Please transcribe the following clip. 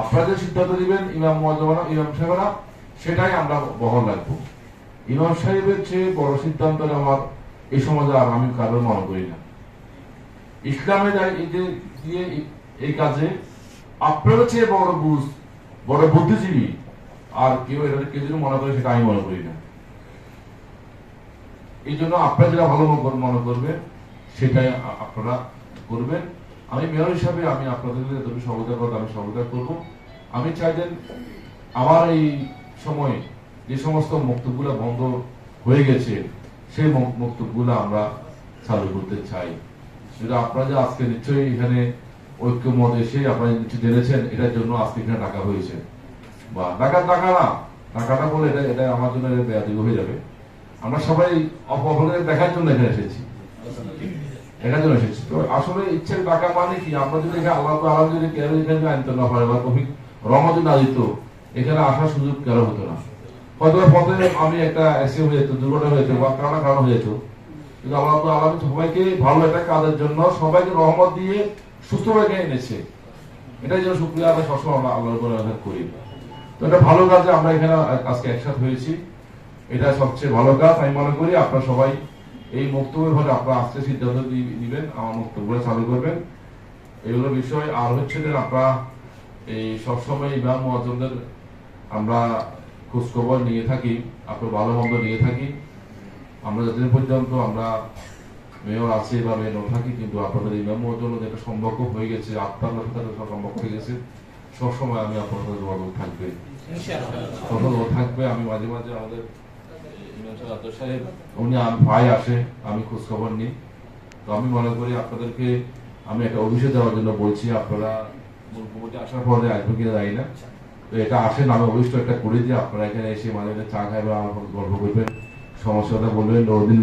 আপনারা যে সিদ্ধান্ত দিবেন ইমাম মুয়াজ্জমানা ইমাম সাহেবরা, সেটাই আমরা বহাল রাখবো। ইমাম সাহেবের চেয়ে বড় সিদ্ধান্ত নেওয়ার এই সমাজে আর আমি কারো মনে করি না। ইসলামে দিয়ে এই কাজে আপনারা চেয়ে বড় বড় বুদ্ধিজীবী আর কেউ এটা কেউ যদি মনে করে, সেটা আমি মনে করি না। এই জন্য আপনারা যেটা ভালো মনে করবেন সেটাই আপনারা করবেন। আমি মেয়র হিসাবে আমি আপনাদের সহযোগিতা করতে আমি সহযোগিতা করব। আমি চাইছেন আমার এই সময় যে সমস্ত বক্তব্যগুলো বন্ধ হয়ে গেছে, সেই বক্তব্যগুলো আমরা চালু করতে চাই। যেটা আপনারা যে আজকে নিশ্চয়ই এখানে ঐক্যমত এসে আপনারা নিশ্চয় জেনেছেন, এটার জন্য আজকে এখানে ডাকা হয়েছে। বা টাকা না, টাকাটা বলে এটা আমার জন্য বেয়াদবি হয়ে যাবে। আমরা সবাই অপরাধ দেখার জন্য এখানে এসেছি, দেখার জন্য এসেছি। তো আসলে ইচ্ছের টাকা মানে কি, আমরা যদি আল্লাহ যদি এখানে আনতে না পারে বা কবি রমা যদি না দিত, এখানে আসার সুযোগ কারো হতো না। হয়তো পথে আমি একটা অ্যাক্সিডেন্ট হয়ে যেত, দুর্ঘটনা হয়েছে বা কারণ হয়ে যেত, কিন্তু আল্লাহ সবাইকে ভালো একটা কাজের জন্য সবাইকে রহমত দিয়ে সুস্থভাবে এনেছে। এটাই যেন শুক্রিয়া আমরা সবসময় আমরা আল্লাহর উপর করি। তো এটা ভালো কাজে আমরা এখানে আজকে একসাথে হয়েছি, এটা সবচেয়ে ভালো কাজ আমি মনে করি। আপনারা সবাই এই বক্তব্যের ফলে আপনারা আজকে সিদ্ধান্ত দিবেন, আমার বক্তব্য চালু করবেন, এগুলো বিষয়। আর হচ্ছে যে আপনারা এই সবসময় ইমাম মুয়াজ্জমদের আমরা খোঁজখবর নিয়ে থাকি, আপনার ভালো মন্দ নিয়ে থাকি। আমরা যতদিন পর্যন্ত আমরা মেয়র আছে বা মেয়র থাকি, কিন্তু আপনাদের ইমাম মুয়াজ্জমদের একটা সম্পর্ক হয়ে গেছে, আপনার সাথে সম্পর্ক হয়ে গেছে, সবসময় আমি আপনাদের যোগাযোগ থাকবে, থাকবে। আমি মাঝে মাঝে আমাদের সাহেব উনি ভাই আসে, আমি খোঁজ খবর নিই। তো আমি মনে করি আপনাদেরকে আমি একটা অভিষেক দেওয়ার জন্য বলছি, আপনারা মূল কমিটি আসার পরে আসবে কিনা জানি না, তো এটা আসেন, আমি অভিষ্ট একটা করে দিই। আপনারা এখানে এসে মাঝে মাঝে চা খাইবে, আমার গল্প করবেন, সমস্যাটা বলবেন, ওদিন